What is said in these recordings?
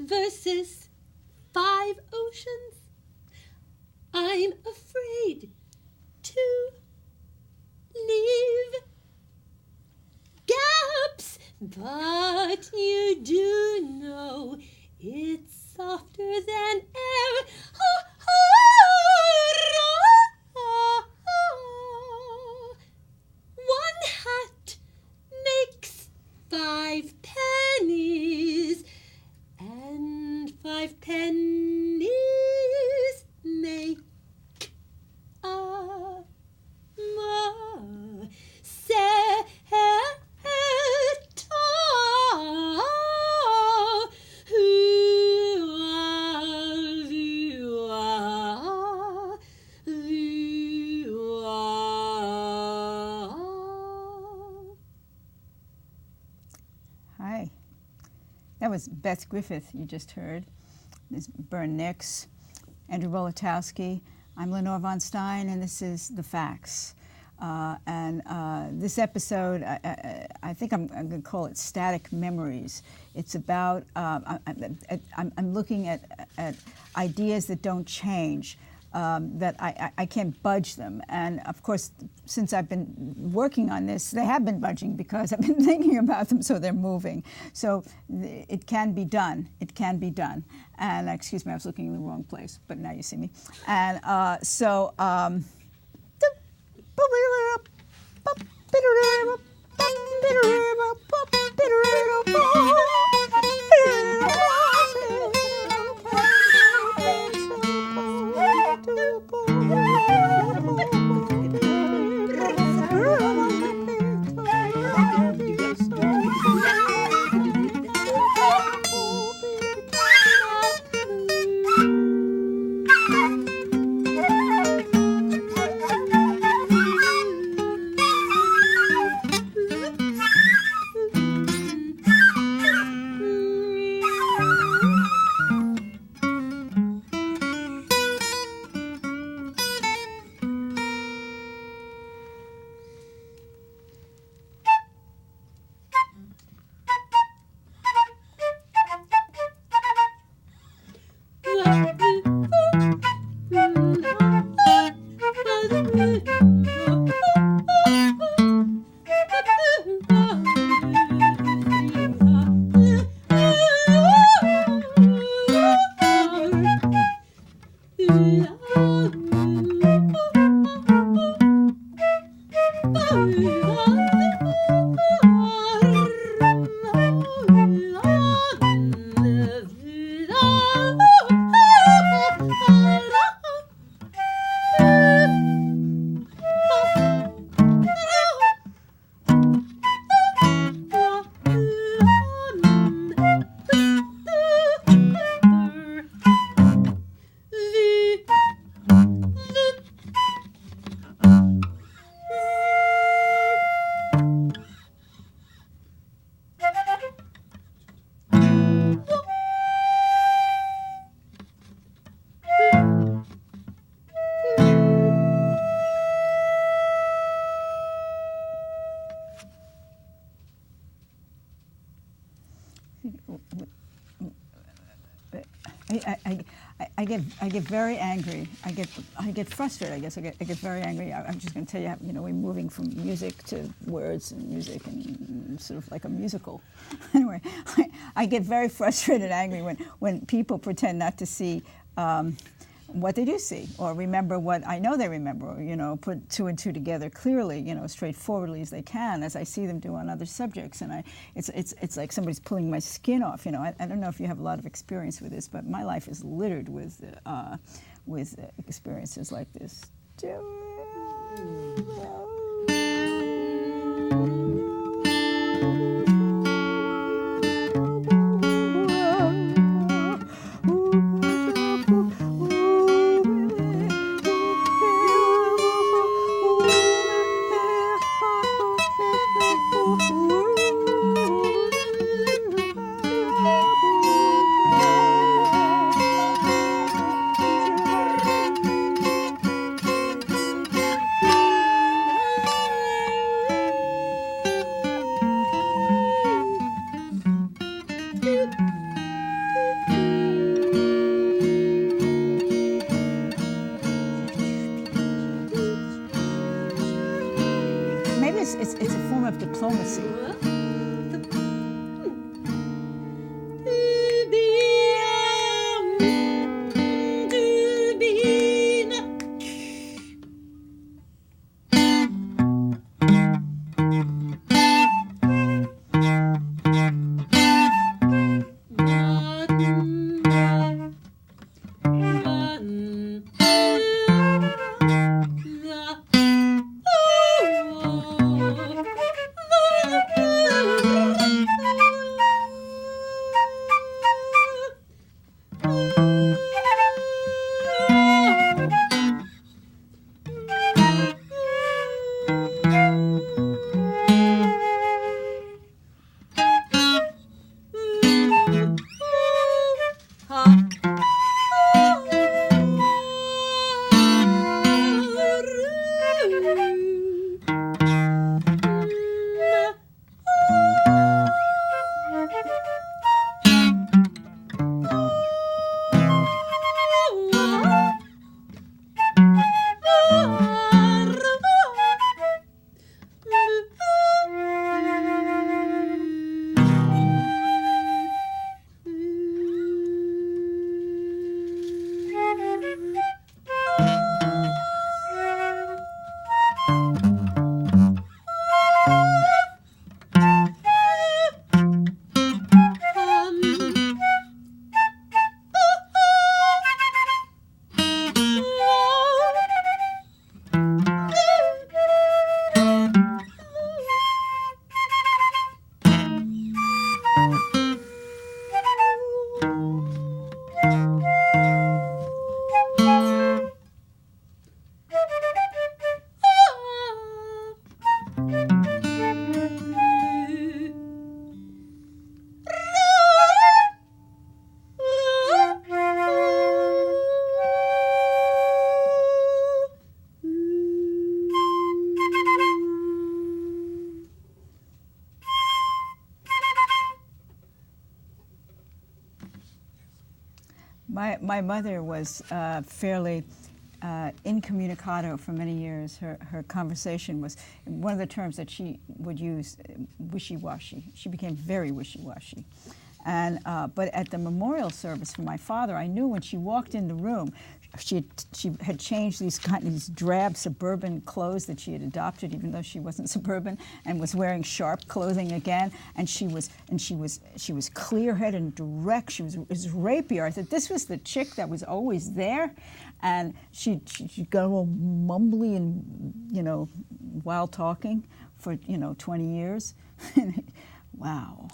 Versus 5 oceans. I'm afraid to leave gaps, but you do know it's softer than air. One hat makes 5 pennies. And 5 pennies make a set. Hi. That was Beth Griffith you just heard. This is Bern Nix, Andrew Bolotowski. I'm Lenore von Stein, and this is The Facts. This episode, I think I'm going to call it Static Memories. It's about, I'm looking at ideas that don't change, that I can't budge them. And of course, since I've been working on this, they have been budging because I've been thinking about them, so they're moving. So it can be done. It can be done. And excuse me, I was looking in the wrong place, but now you see me. And I get very angry. I get frustrated. I guess I get very angry. I'm just going to tell you, we're moving from music to words and music and sort of like a musical. Anyway, I get very frustrated and angry when people pretend not to see what they do see, or remember what I know they remember, or, put 2 and 2 together clearly, straightforwardly as they can, as I see them do on other subjects. And it's like somebody's pulling my skin off. I don't know if you have a lot of experience with this, but my life is littered with experiences like this. It is. It's a form of diplomacy. My mother was fairly incommunicado for many years. Her conversation was, one of the terms that she would use, wishy-washy. She became very wishy-washy. And, but at the memorial service for my father, I knew when she walked in the room, she had changed these drab suburban clothes that she had adopted, even though she wasn't suburban, and was wearing sharp clothing again. And she was clear-headed and direct. She was rapier. I thought this was the chick that was always there, and she'd go all mumbly and while talking for 20 years. Wow.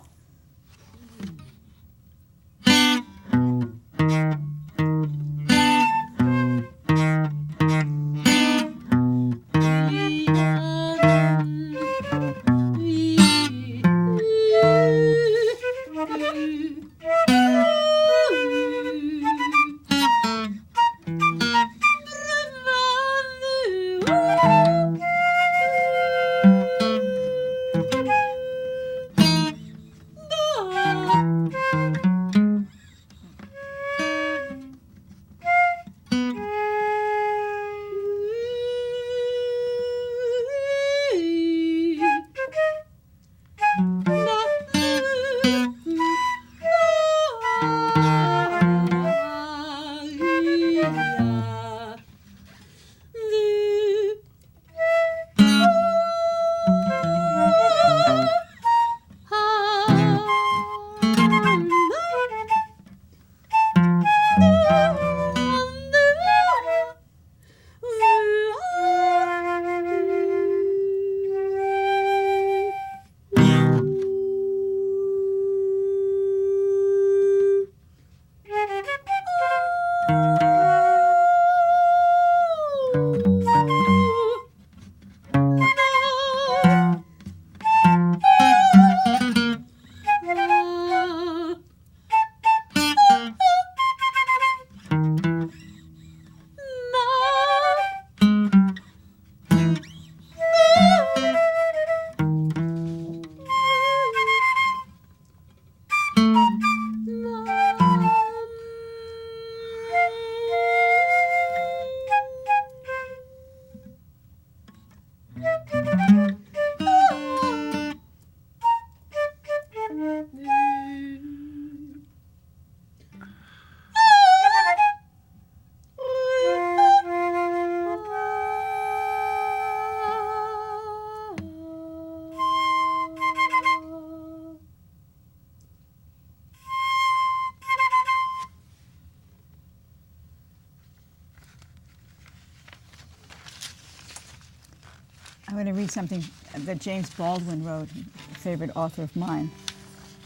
I'm going to read something that James Baldwin wrote, a favorite author of mine.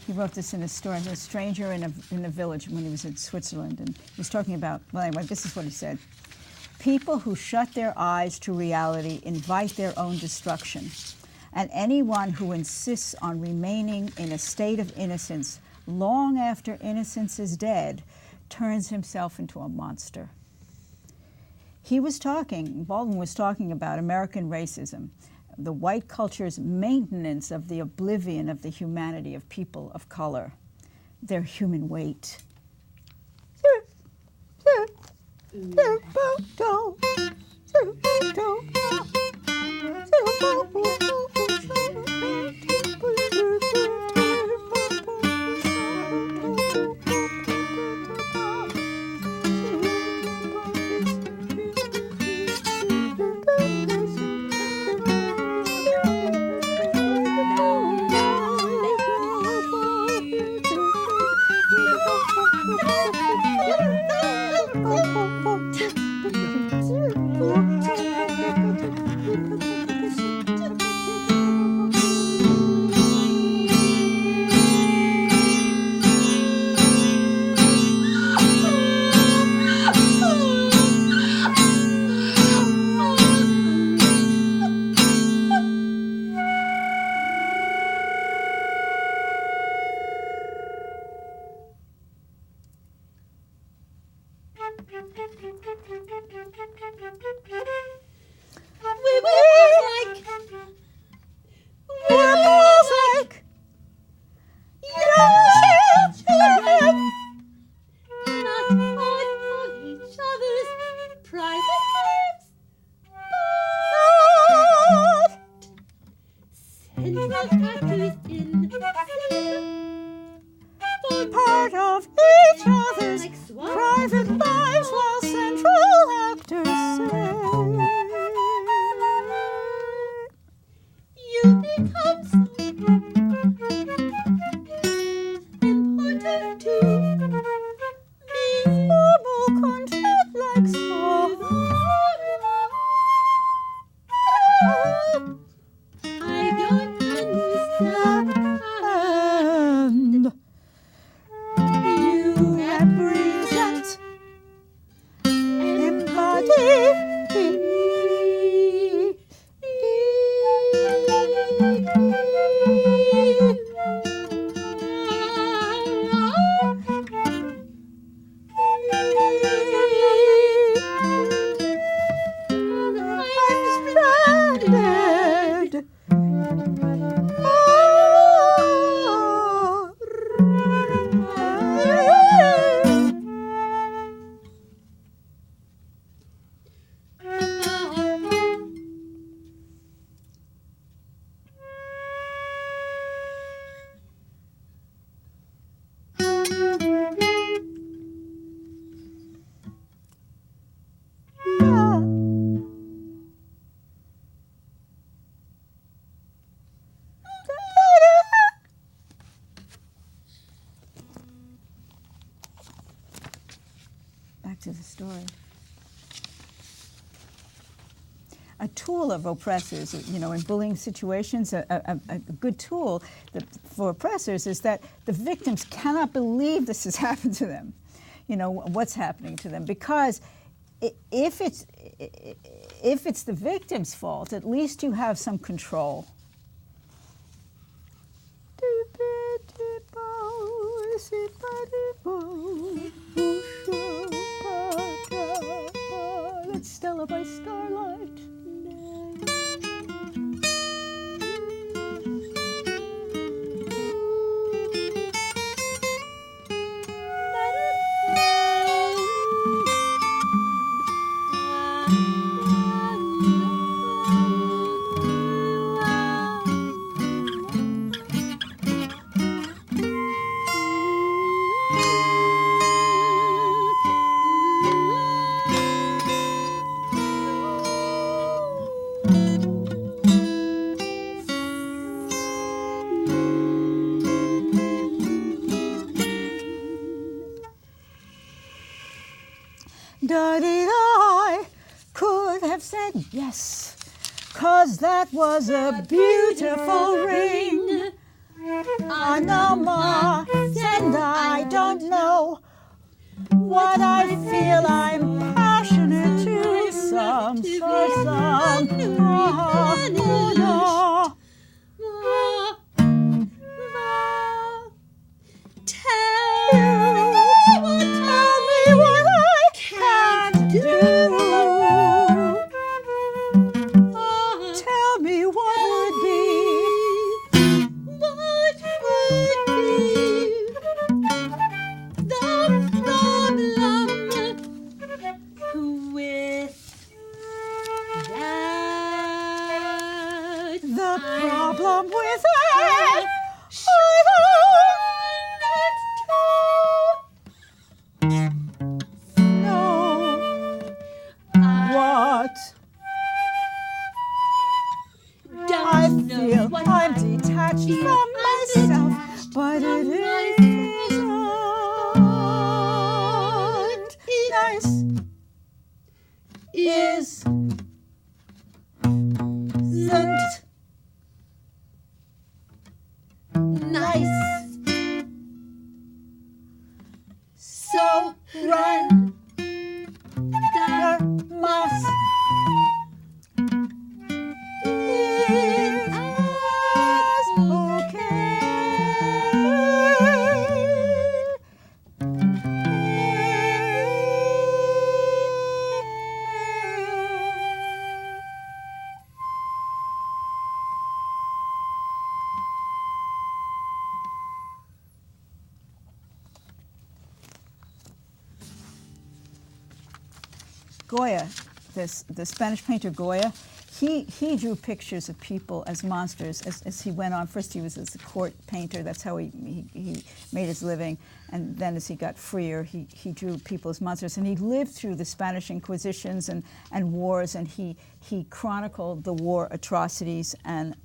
He wrote this in his story. A stranger in a village when he was in Switzerland, and he was talking about, well, anyway, this is what he said. People who shut their eyes to reality invite their own destruction, and anyone who insists on remaining in a state of innocence long after innocence is dead turns himself into a monster. Baldwin was talking about American racism, the white culture's maintenance of the oblivion of the humanity of people of color, their human weight. Part of each other's private lives while central actors say you become so important to me. Formal contact like small. I don't understand. Back to the story. A tool of oppressors, in bullying situations, a good tool for oppressors is that the victims cannot believe this has happened to them, what's happening to them, because if it's the victim's fault, at least you have some control. That's Stella by Starlight. Daddy, I could have said yes 'cause that was a beautiful ring. I know more, and I don't know what I feel. I'm passionate to some, for some. Oh, no. Tell me what I can't do. Tell me what would be. What would be the problem with that? The problem with that. No. What? I feel I'm detached from myself, but it isn't nice. Isn't nice. So run. there must Goya, the Spanish painter Goya, he drew pictures of people as monsters as he went on. First he was as a court painter, that's how he made his living, and then as he got freer, he drew people as monsters. And he lived through the Spanish Inquisitions and wars, and he chronicled the war atrocities and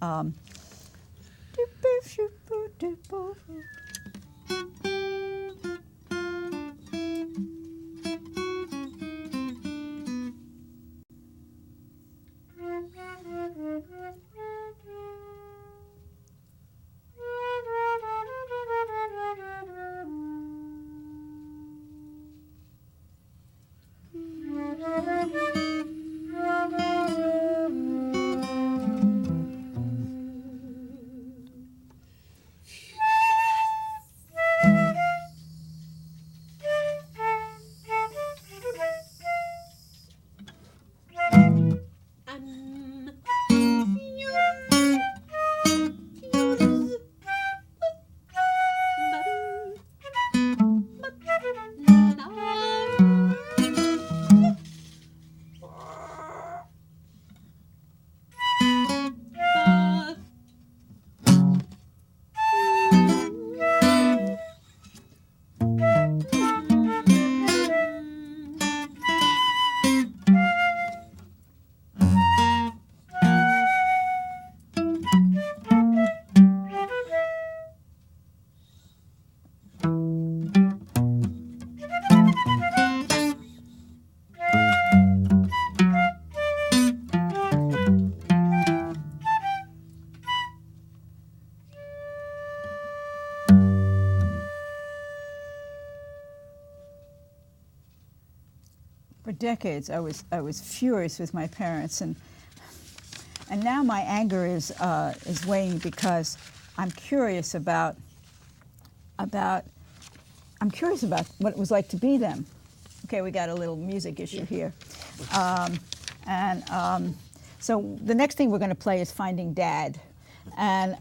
for decades I was furious with my parents, and now my anger is waning because I'm curious about what it was like to be them. Okay, we got a little music issue here, so the next thing we're going to play is Finding Dad, and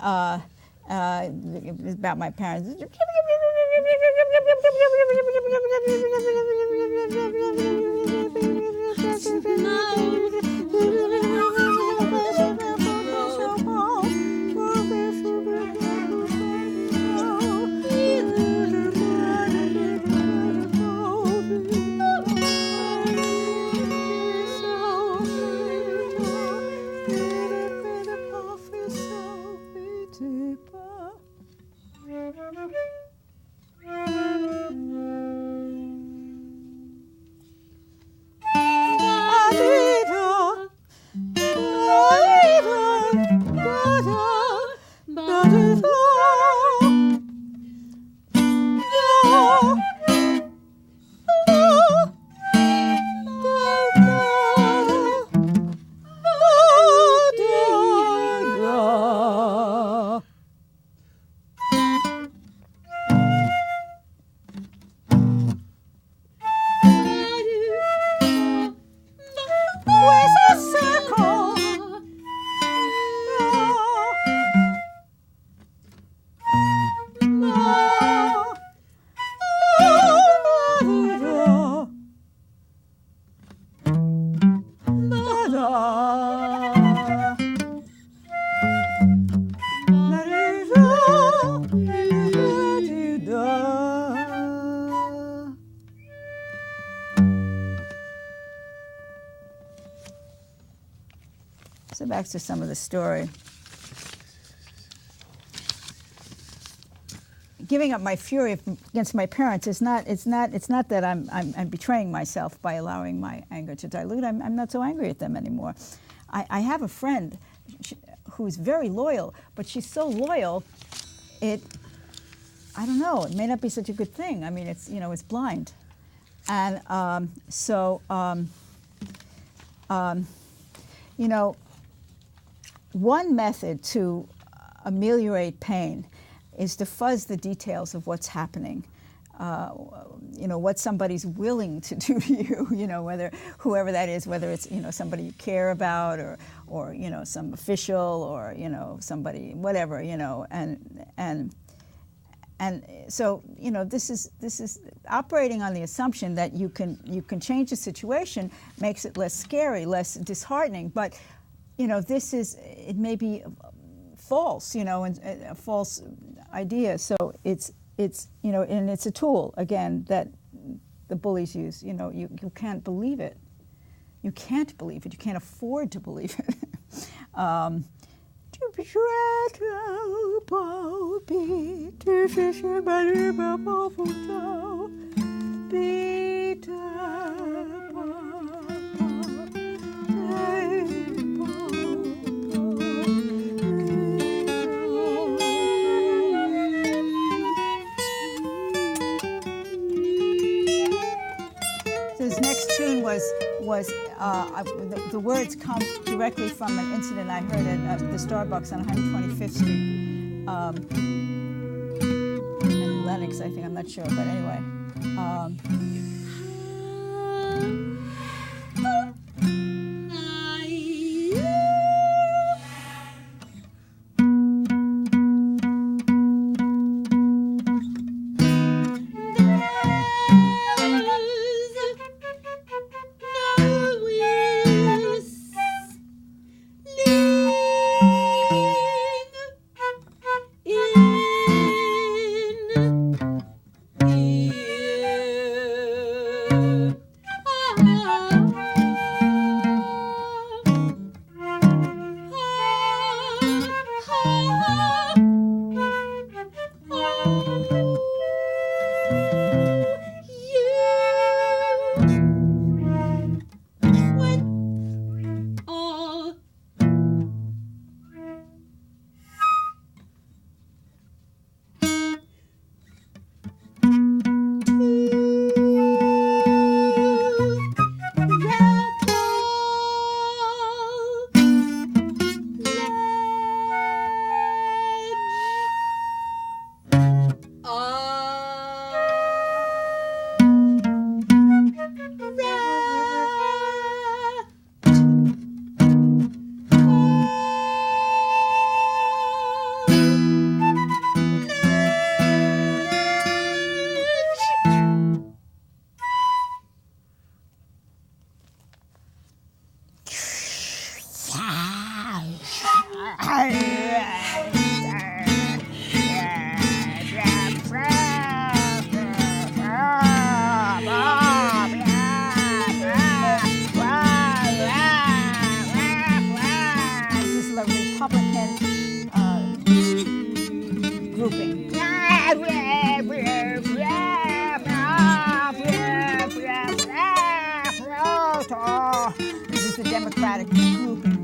it's about my parents. back to some of the story. Giving up my fury against my parents is not. It's not that I'm betraying myself by allowing my anger to dilute. I'm not so angry at them anymore. I have a friend who's very loyal, but she's so loyal, I don't know. It may not be such a good thing. I mean, it's blind, and one method to ameliorate pain is to fuzz the details of what's happening. What somebody's willing to do to you, whether whoever that is, whether it's, somebody you care about or some official or, somebody, whatever, and so, this is operating on the assumption that you can change the situation, makes it less scary, less disheartening, but, it may be false, and a false idea. So it's and it's a tool again that the bullies use. You can't believe it. You can't believe it. You can't afford to believe it. This next tune was the words come directly from an incident I heard at the Starbucks on 125th Street in Lenox, I think. I'm not sure, but anyway. This is the Democratic grouping.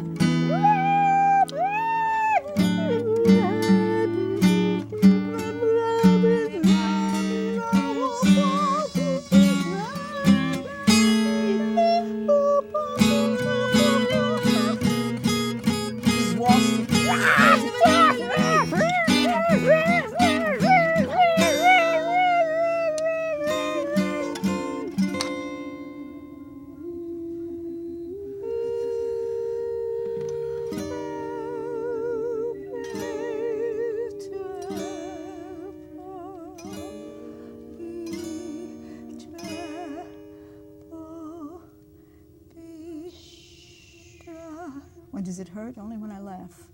When does it hurt? Only when I laugh.